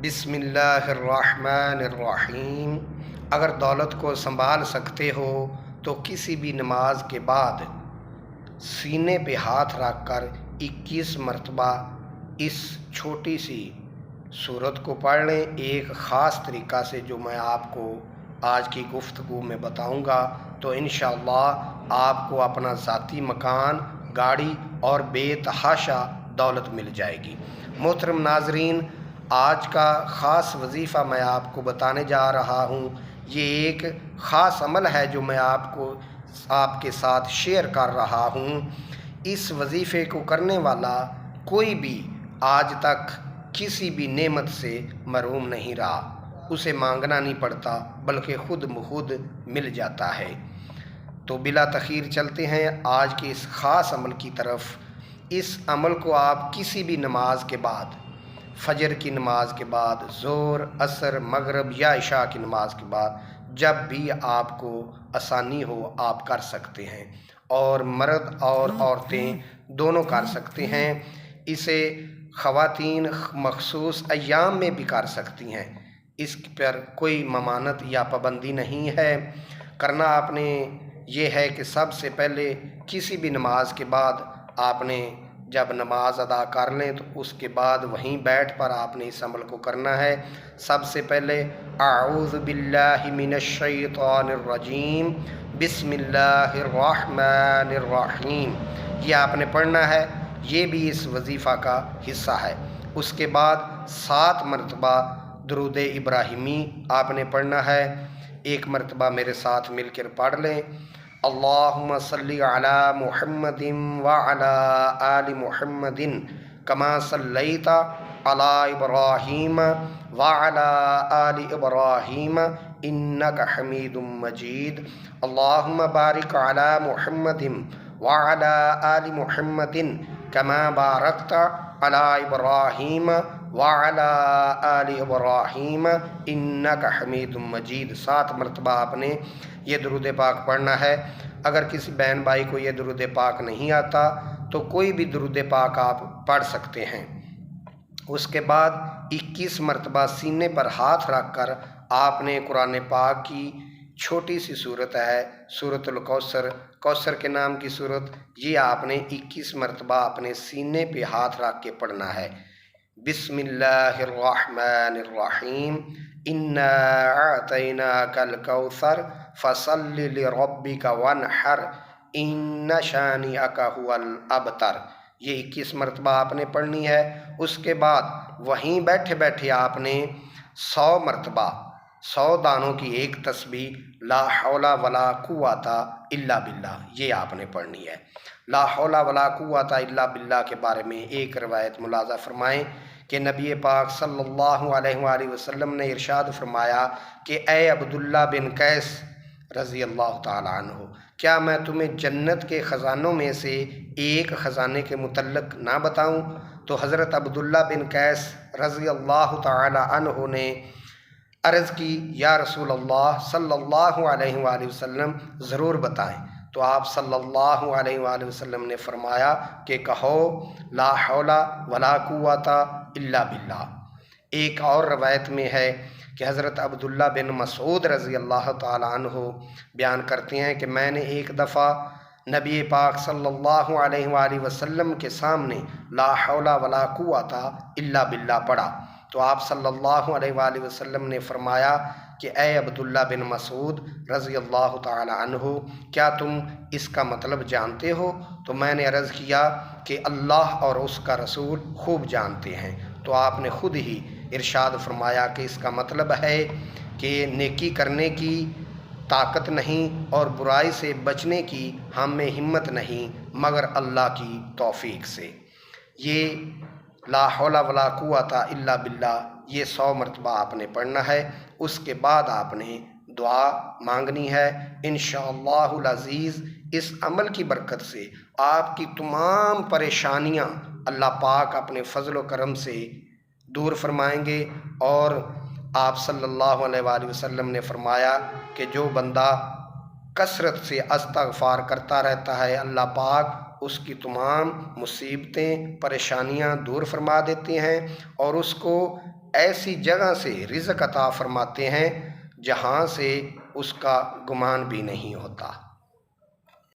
بسم اللہ الرحمن الرحیم۔ اگر دولت کو سنبھال سکتے ہو تو کسی بھی نماز کے بعد سینے پہ ہاتھ رکھ کر 21 مرتبہ اس چھوٹی سی سورت کو پڑھ لیں، ایک خاص طریقہ سے جو میں آپ کو آج کی گفتگو میں بتاؤں گا، تو انشاءاللہ آپ کو اپنا ذاتی مکان، گاڑی اور بے تحاشا دولت مل جائے گی۔ محترم ناظرین، آج کا خاص وظیفہ میں آپ کو بتانے جا رہا ہوں۔ یہ ایک خاص عمل ہے جو میں آپ کے ساتھ شیئر کر رہا ہوں۔ اس وظیفے کو کرنے والا کوئی بھی آج تک کسی بھی نعمت سے محروم نہیں رہا، اسے مانگنا نہیں پڑتا بلکہ خود بخود مل جاتا ہے۔ تو بلا تاخیر چلتے ہیں آج کے اس خاص عمل کی طرف۔ اس عمل کو آپ کسی بھی نماز کے بعد، فجر کی نماز کے بعد، ظہر، عصر، مغرب یا عشاء کی نماز کے بعد، جب بھی آپ کو آسانی ہو آپ کر سکتے ہیں، اور مرد اور عورتیں دونوں کر سکتے ہیں۔ اسے خواتین مخصوص ایام میں بھی کر سکتی ہیں، اس پر کوئی ممانعت یا پابندی نہیں ہے۔ کرنا آپ نے یہ ہے کہ سب سے پہلے کسی بھی نماز کے بعد آپ نے جب نماز ادا کر لیں تو اس کے بعد وہیں بیٹھ پر آپ نے اس عمل کو کرنا ہے۔ سب سے پہلے اعوذ باللہ من الشیطان الرجیم، بسم اللہ الرحمن الرحیم، یہ آپ نے پڑھنا ہے۔ یہ بھی اس وظیفہ کا حصہ ہے۔ اس کے بعد 7 مرتبہ درود ابراہیمی آپ نے پڑھنا ہے۔ ایک مرتبہ میرے ساتھ مل کر پڑھ لیں۔ اللہم صلی علی محمد وعلی آل محمد کما صلیت علی ابراہیم وعلی آل ابراہیم انک حمید مجید۔ اللہم بارک علی محمد وعلی آل محمد کما بارکت علی ابراہیم وعلی آل ابراہیم انک حمید مجید۔ 7 مرتبہ آپ نے یہ درود پاک پڑھنا ہے۔ اگر کسی بہن بھائی کو یہ درود پاک نہیں آتا تو کوئی بھی درود پاک آپ پڑھ سکتے ہیں۔ اس کے بعد 21 مرتبہ سینے پر ہاتھ رکھ کر آپ نے قرآن پاک کی چھوٹی سی صورت ہے، سورۃ الکوثر، کوثر کے نام کی صورت، یہ آپ نے 21 مرتبہ اپنے سینے پہ ہاتھ رکھ کے پڑھنا ہے۔ بسم اللہ الرحمن الرحیم، انا اعطیناک الکوثر فصل لربک وانحر ان شانئک هو الابتر، یہ 21 مرتبہ آپ نے پڑھنی ہے۔ اس کے بعد وہیں بیٹھے بیٹھے آپ نے 100 مرتبہ 100 دانوں کی ایک تسبیح لا حول ولا قوت الا باللہ، یہ آپ نے پڑھنی ہے۔ لا حول ولا قوت الا باللہ کے بارے میں ایک روایت ملاحظہ فرمائیں کہ نبی پاک صلی اللہ علیہ وآلہ وسلم نے ارشاد فرمایا کہ اے عبداللہ بن قیس رضی اللہ تعالیٰ عنہ، کیا میں تمہیں جنت کے خزانوں میں سے ایک خزانے کے متعلق نہ بتاؤں؟ تو حضرت عبداللہ بن قیس رضی اللہ تعالیٰ عنہ نے عرض کی، یا رسول اللہ صلی اللہ علیہ وآلہ وسلم ضرور بتائیں۔ تو آپ صلی اللہ علیہ وآلہ وسلم نے فرمایا کہ کہو لا حول ولا قوت الا باللہ۔ ایک اور روایت میں ہے کہ حضرت عبداللہ بن مسعود رضی اللہ تعالیٰ عنہ بیان کرتے ہیں کہ میں نے ایک دفعہ نبی پاک صلی اللہ علیہ وآلہ وسلم کے سامنے لا حول ولا قوت الا باللہ پڑھا، تو آپ صلی اللہ علیہ وآلہ وسلم نے فرمایا کہ اے عبداللہ بن مسعود رضی اللہ تعالیٰ عنہ، کیا تم اس کا مطلب جانتے ہو؟ تو میں نے عرض کیا کہ اللہ اور اس کا رسول خوب جانتے ہیں۔ تو آپ نے خود ہی ارشاد فرمایا کہ اس کا مطلب ہے کہ نیکی کرنے کی طاقت نہیں اور برائی سے بچنے کی ہم میں ہمت نہیں مگر اللہ کی توفیق سے۔ یہ لا حول ولا قوت الا باللہ یہ 100 مرتبہ آپ نے پڑھنا ہے۔ اس کے بعد آپ نے دعا مانگنی ہے۔ انشاءاللہ العزیز اس عمل کی برکت سے آپ کی تمام پریشانیاں اللہ پاک اپنے فضل و کرم سے دور فرمائیں گے، اور آپ صلی اللہ علیہ وآلہ وسلم نے فرمایا کہ جو بندہ کثرت سے استغفار کرتا رہتا ہے اللہ پاک اس کی تمام مصیبتیں پریشانیاں دور فرما دیتے ہیں اور اس کو ایسی جگہ سے رزق عطا فرماتے ہیں جہاں سے اس کا گمان بھی نہیں ہوتا۔